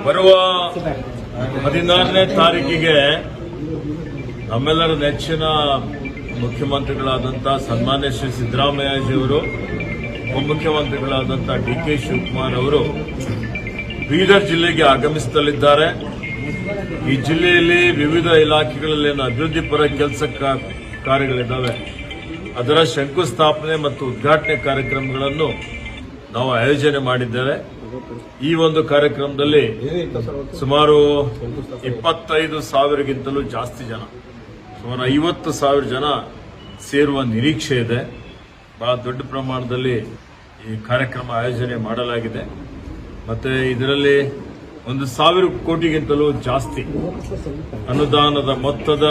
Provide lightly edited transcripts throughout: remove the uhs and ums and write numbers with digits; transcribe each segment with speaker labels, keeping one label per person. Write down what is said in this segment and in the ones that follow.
Speaker 1: ಬರುವ 16ನೇ ತಾರೀಕಿಗೆ ನಮ್ಮೆಲ್ಲರ ನೆಚ್ಚಿನ ಮುಖ್ಯಮಂತ್ರಿಗಳಾದಂಥ ಸನ್ಮಾನ್ಯ ಶ್ರೀ ಸಿದ್ದರಾಮಯ್ಯಜಿಯವರು, ಉಪಮುಖ್ಯಮಂತ್ರಿಗಳಾದಂಥ ಡಿ.ಕೆ. ಶಿವಕುಮಾರ್ ಅವರು ಬೀದರ್ ಜಿಲ್ಲೆಗೆ ಆಗಮಿಸಲಿದ್ದಾರೆ. ಈ ಜಿಲ್ಲೆಯಲ್ಲಿ ವಿವಿಧ ಇಲಾಖೆಗಳಲ್ಲಿ ಅಭಿವೃದ್ಧಿ ಪರ ಕೆಲಸ ಕಾರ್ಯಗಳಿದ್ದಾವೆ. ಅದರ ಶಂಕುಸ್ಥಾಪನೆ ಮತ್ತು ಉದ್ಘಾಟನೆ ಕಾರ್ಯಕ್ರಮಗಳನ್ನು ನಾವು ಆಯೋಜನೆ ಮಾಡಿದ್ದೇವೆ. ಈ ಒಂದು ಕಾರ್ಯಕ್ರಮದಲ್ಲಿ ಸುಮಾರು 25,000ಗಿಂತಲೂ ಜಾಸ್ತಿ ಜನ, ಸುಮಾರು 50,000 ಜನ ಸೇರುವ ನಿರೀಕ್ಷೆ ಇದೆ. ಬಹಳ ದೊಡ್ಡ ಪ್ರಮಾಣದಲ್ಲಿ ಈ ಕಾರ್ಯಕ್ರಮ ಆಯೋಜನೆ ಮಾಡಲಾಗಿದೆ. ಮತ್ತೆ ಇದರಲ್ಲಿ 1,000 ಕೋಟಿಗಿಂತಲೂ ಜಾಸ್ತಿ ಅನುದಾನದ ಮೊತ್ತದ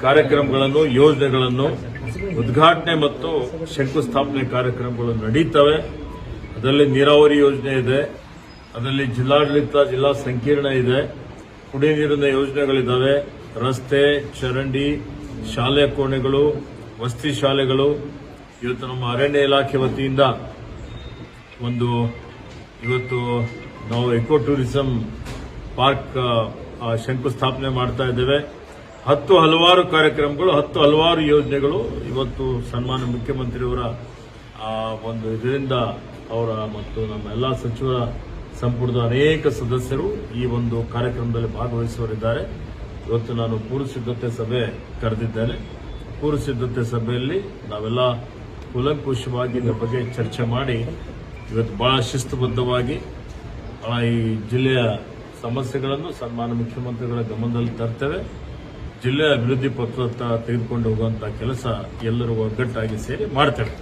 Speaker 1: ಕಾರ್ಯಕ್ರಮಗಳನ್ನು, ಯೋಜನೆಗಳನ್ನು, ಉದ್ಘಾಟನೆ ಮತ್ತು ಶಂಕುಸ್ಥಾಪನೆ ಕಾರ್ಯಕ್ರಮಗಳು ನಡೀತವೆ. ಅದರಲ್ಲಿ ನೀರಾವರಿ ಯೋಜನೆ ಇದೆ, ಅದರಲ್ಲಿ ಜಿಲ್ಲಾಡಳಿತ, ಜಿಲ್ಲಾ ಸಂಕೀರ್ಣ ಇದೆ, ಕುಡಿಯ ನೀರಿನ ಯೋಜನೆಗಳಿದ್ದಾವೆ, ರಸ್ತೆ, ಚರಂಡಿ, ಶಾಲೆ ಕೋಣೆಗಳು, ವಸತಿ ಶಾಲೆಗಳು. ಇವತ್ತು ನಮ್ಮ ಅರಣ್ಯ ಇಲಾಖೆ ವತಿಯಿಂದ ಇವತ್ತು ನಾವು ಎಕೋ ಟೂರಿಸಂ ಪಾರ್ಕ್ ಶಂಕುಸ್ಥಾಪನೆ ಮಾಡ್ತಾ ಇದ್ದೇವೆ. ಹಲವಾರು ಕಾರ್ಯಕ್ರಮಗಳು, ಹಲವಾರು ಯೋಜನೆಗಳು ಇವತ್ತು ಸನ್ಮಾನ್ಯ ಮುಖ್ಯಮಂತ್ರಿಯವರ ಇದರಿಂದ ಅವರ ಮತ್ತು ನಮ್ಮ ಎಲ್ಲಾ ಸಚಿವರ ಸಂಪುಟದ ಅನೇಕ ಸದಸ್ಯರು ಈ ಒಂದು ಕಾರ್ಯಕ್ರಮದಲ್ಲಿ ಭಾಗವಹಿಸುವರಿದ್ದಾರೆ. ಇವತ್ತು ನಾನು ಪೂರ್ವ ಸಿದ್ಧತೆ ಸಭೆ ಕರೆದಿದ್ದೇನೆ. ಪೂರ್ವ ಸಿದ್ಧತೆ ಸಭೆಯಲ್ಲಿ ನಾವೆಲ್ಲ ಕೂಲಂಕುಷವಾಗಿ ಇದರ ಬಗ್ಗೆ ಚರ್ಚೆ ಮಾಡಿ ಇವತ್ತು ಬಹಳ ಶಿಸ್ತುಬದ್ಧವಾಗಿ ಈ ಜಿಲ್ಲೆಯ ಸಮಸ್ಯೆಗಳನ್ನು ಸನ್ಮಾನ್ಯ ಮುಖ್ಯಮಂತ್ರಿಗಳ ಗಮನದಲ್ಲಿ ತರ್ತೇವೆ. ಜಿಲ್ಲೆಯ ಅಭಿವೃದ್ಧಿ ಪತ್ರ ತೆಗೆದುಕೊಂಡು ಹೋಗುವಂತಹ ಕೆಲಸ ಎಲ್ಲರೂ ಒಗ್ಗಟ್ಟಾಗಿ ಸೇರಿ ಮಾಡ್ತೇವೆ.